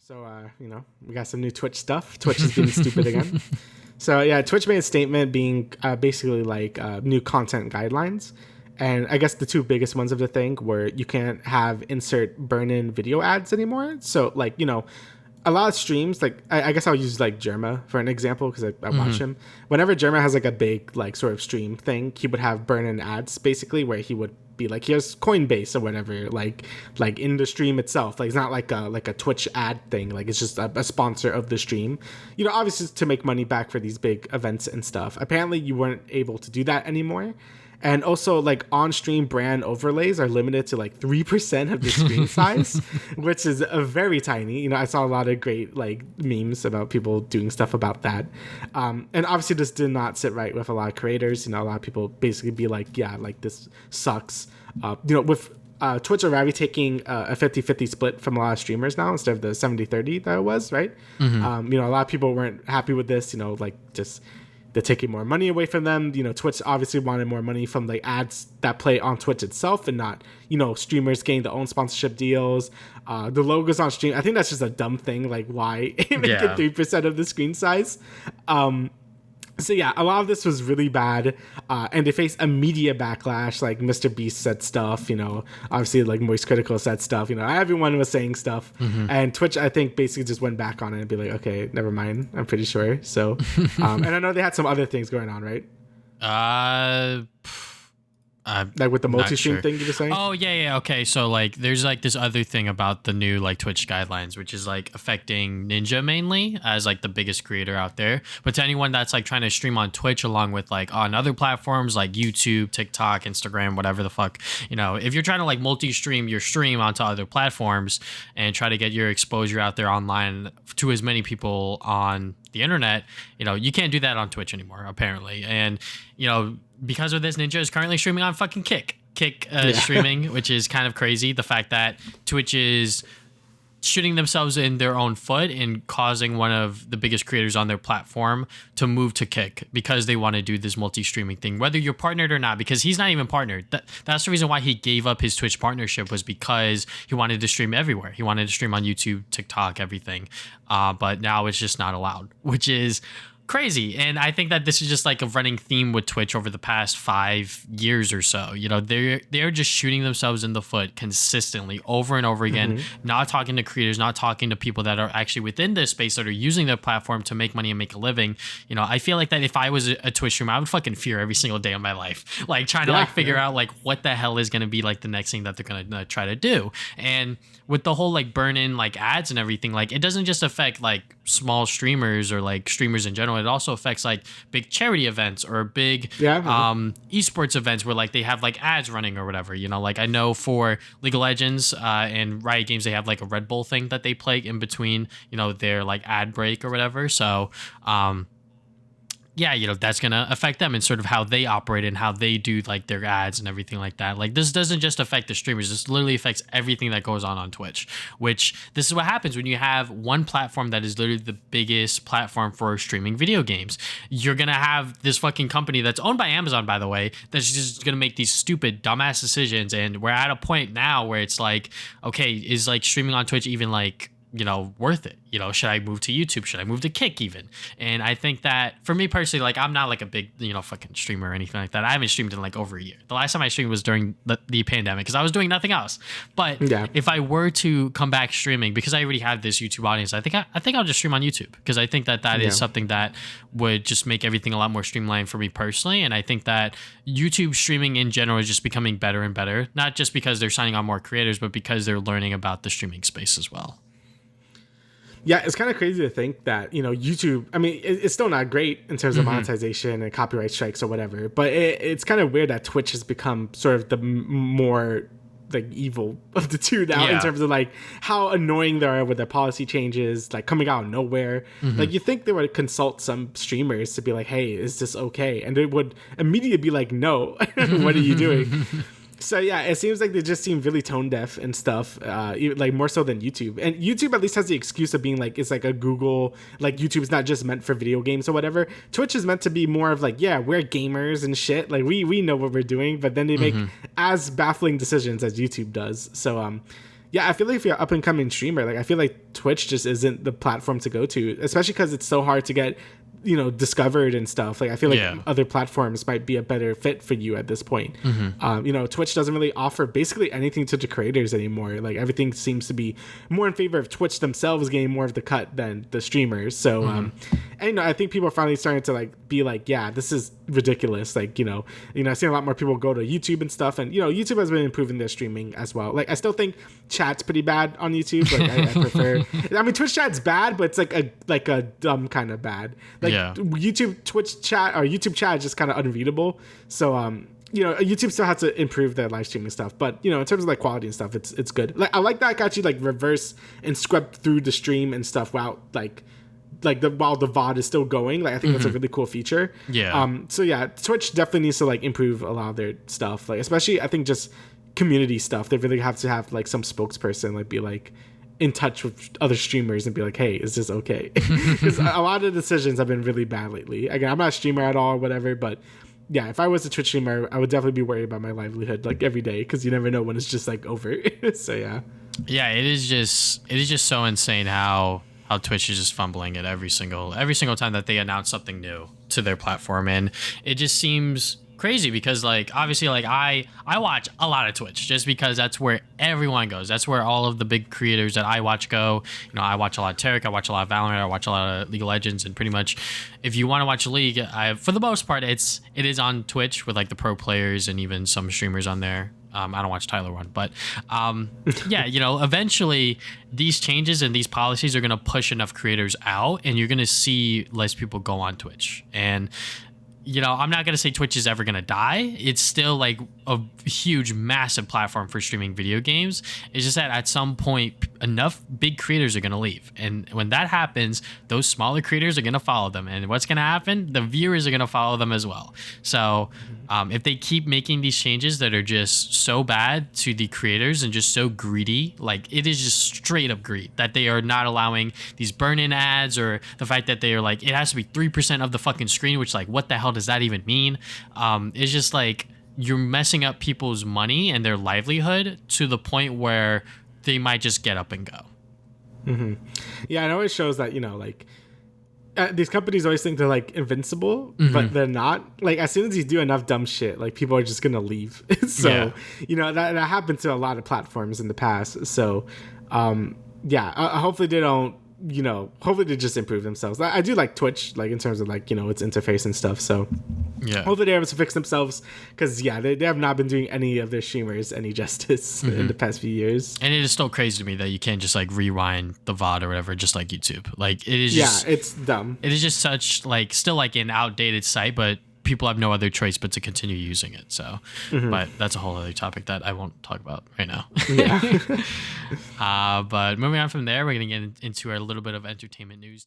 So, we got some new Twitch stuff. Twitch is being stupid again. So, yeah, Twitch made a statement being basically like new content guidelines. And I guess the two biggest ones of the thing were you can't have insert burn-in video ads anymore. So, like, a lot of streams, like, I guess I'll use, like, Jerma for an example because I watch him. Whenever Jerma has, like, a big, like, sort of stream thing, he would have burn-in ads, basically, where he would be like, here's Coinbase or whatever, like in the stream itself. Like, it's not like a Twitch ad thing. Like, it's just a sponsor of the stream. Obviously to make money back for these big events and stuff. Apparently you weren't able to do that anymore. And also, like, on-stream brand overlays are limited to, like, 3% of the screen size, which is very tiny. I saw a lot of great, like, memes about people doing stuff about that. And obviously this did not sit right with a lot of creators. A lot of people basically be like, yeah, like, this sucks. With Twitch already taking a 50-50 split from a lot of streamers now instead of the 70-30 that it was, right? A lot of people weren't happy with this, just... they're taking more money away from them. Twitch obviously wanted more money from the ads that play on Twitch itself and not, streamers getting their own sponsorship deals. The logos on stream, I think that's just a dumb thing. Like, why make it 3% of the screen size? So yeah, a lot of this was really bad, and they faced a media backlash. Like, Mr. Beast said stuff, obviously, like, Moist Critical said stuff, everyone was saying stuff, and Twitch, I think, basically just went back on it and be like, okay, never mind, I'm pretty sure. So, and I know they had some other things going on, right? Like with the multi-stream thing you were saying? Oh, yeah. Okay. So, like, there's, like, this other thing about the new, like, Twitch guidelines, which is, like, affecting Ninja mainly as, like, the biggest creator out there. But to anyone that's, like, trying to stream on Twitch along with, like, on other platforms like YouTube, TikTok, Instagram, whatever the fuck, if you're trying to, like, multi-stream your stream onto other platforms and try to get your exposure out there online to as many people on the internet, you can't do that on Twitch anymore, apparently. And, because of this, Ninja is currently streaming on fucking Kick streaming, which is kind of crazy. The fact that Twitch is shooting themselves in their own foot and causing one of the biggest creators on their platform to move to Kick because they want to do this multi-streaming thing, whether you're partnered or not, because he's not even partnered. That's the reason why he gave up his Twitch partnership, was because he wanted to stream everywhere. He wanted to stream on YouTube, TikTok, everything. But now it's just not allowed, which is crazy. And I think that this is just like a running theme with Twitch over the past 5 years or so. They're just shooting themselves in the foot consistently over and over again, not talking to creators, not talking to people that are actually within this space that are using their platform to make money and make a living. I feel like that if I was a Twitch streamer, I would fucking fear every single day of my life, like trying to figure out like what the hell is going to be like the next thing that they're going to try to do. And with the whole like burn in like ads and everything, like it doesn't just affect like small streamers or like streamers in general. It also affects like big charity events or big esports events where like they have like ads running or whatever. Like I know for League of Legends and Riot Games, they have like a Red Bull thing that they play in between their like ad break or whatever. So that's going to affect them and sort of how they operate and how they do like their ads and everything like that. Like this doesn't just affect the streamers. This literally affects everything that goes on Twitch, which this is what happens when you have one platform that is literally the biggest platform for streaming video games. You're going to have this fucking company that's owned by Amazon, by the way, that's just going to make these stupid dumbass decisions. And we're at a point now where it's like, okay, is like streaming on Twitch even like, worth it? Should I move to YouTube? Should I move to Kick even? And I think that for me personally, like I'm not like a big, fucking streamer or anything like that. I haven't streamed in like over a year. The last time I streamed was during the pandemic because I was doing nothing else. But if I were to come back streaming, because I already have this YouTube audience, I think I'll just stream on YouTube because I think that is something that would just make everything a lot more streamlined for me personally. And I think that YouTube streaming in general is just becoming better and better, not just because they're signing on more creators, but because they're learning about the streaming space as well. Yeah, it's kind of crazy to think that, YouTube, I mean, it's still not great in terms of monetization and copyright strikes or whatever, but it's kind of weird that Twitch has become sort of the more like evil of the two now in terms of like how annoying they are with their policy changes, like coming out of nowhere. Like you think they would consult some streamers to be like, hey, is this okay? And they would immediately be like, no, what are you doing? So yeah, it seems like they just seem really tone deaf and stuff, like more so than YouTube. And YouTube at least has the excuse of being like, it's like a Google, like YouTube's not just meant for video games or whatever. Twitch is meant to be more of like, yeah, we're gamers and shit. Like we know what we're doing, but then they make as baffling decisions as YouTube does. So yeah, I feel like if you're an up and coming streamer, like I feel like Twitch just isn't the platform to go to, especially because it's so hard to get, you know, discovered and stuff. Like I feel like other platforms might be a better fit for you at this point. You know, Twitch doesn't really offer basically anything to the creators anymore. Like everything seems to be more in favor of Twitch themselves getting more of the cut than the streamers. So and you know, I think people are finally starting to like be like, yeah, this is ridiculous. Like, you know, I've seen a lot more people go to YouTube and stuff, and you know, YouTube has been improving their streaming as well. Like I still think chat's pretty bad on YouTube. Like I prefer, I mean, Twitch chat's bad, but it's like a dumb kind of bad. Like YouTube, Twitch chat, or YouTube chat is just kind of unreadable. So you know, YouTube still has to improve their live streaming stuff, but you know, in terms of like quality and stuff, it's good. Like I like that I can actually like reverse and scrub through the stream and stuff while while the VOD is still going. Like I think that's a really cool feature. So yeah, Twitch definitely needs to like improve a lot of their stuff. Like especially I think just community stuff. They really have to have like some spokesperson like be like in touch with other streamers and be like, hey, is this okay? Because a lot of the decisions have been really bad lately. Again, I'm not a streamer at all or whatever, but yeah, if I was a Twitch streamer, I would definitely be worried about my livelihood like every day, because you never know when it's just like over. So yeah, it is just so insane how Twitch is just fumbling it every single time that they announce something new to their platform. And it just seems crazy because like obviously like I watch a lot of Twitch just because that's where everyone goes. That's where all of the big creators that I watch go. You know, I watch a lot of Tarek, I watch a lot of Valorant, I watch a lot of League of Legends, and pretty much if you want to watch League, for the most part it is on Twitch with like the pro players and even some streamers on there. I don't watch Tyler one, but yeah, you know, eventually these changes and these policies are going to push enough creators out, and you're going to see less people go on Twitch. And you know, I'm not going to say Twitch is ever going to die. It's still like a huge, massive platform for streaming video games. It's just that at some point, enough big creators are going to leave. And when that happens, those smaller creators are going to follow them. And what's going to happen? The viewers are going to follow them as well. So if they keep making these changes that are just so bad to the creators and just so greedy, like it is just straight up greed, that they are not allowing these burn-in ads, or the fact that they are like, it has to be 3% of the fucking screen, which like, what the hell does that even mean? It's just like you're messing up people's money and their livelihood to the point where they might just get up and go. Yeah, it always shows that, you know, like these companies always think they're like invincible, but they're not. Like as soon as you do enough dumb shit, like people are just gonna leave. So you know, that happened to a lot of platforms in the past. So hopefully they don't, you know, hopefully they just improve themselves. I do like Twitch, like in terms of like, you know, its interface and stuff. So hopefully they're able to fix themselves, because they have not been doing any of their streamers any justice in the past few years. And it is still crazy to me that you can't just like rewind the VOD or whatever, just like YouTube. Like it is just, it's dumb. It is just such like still like an outdated site, but people have no other choice but to continue using it. So but that's a whole other topic that I won't talk about right now. But moving on from there, we're gonna get into a little bit of entertainment news.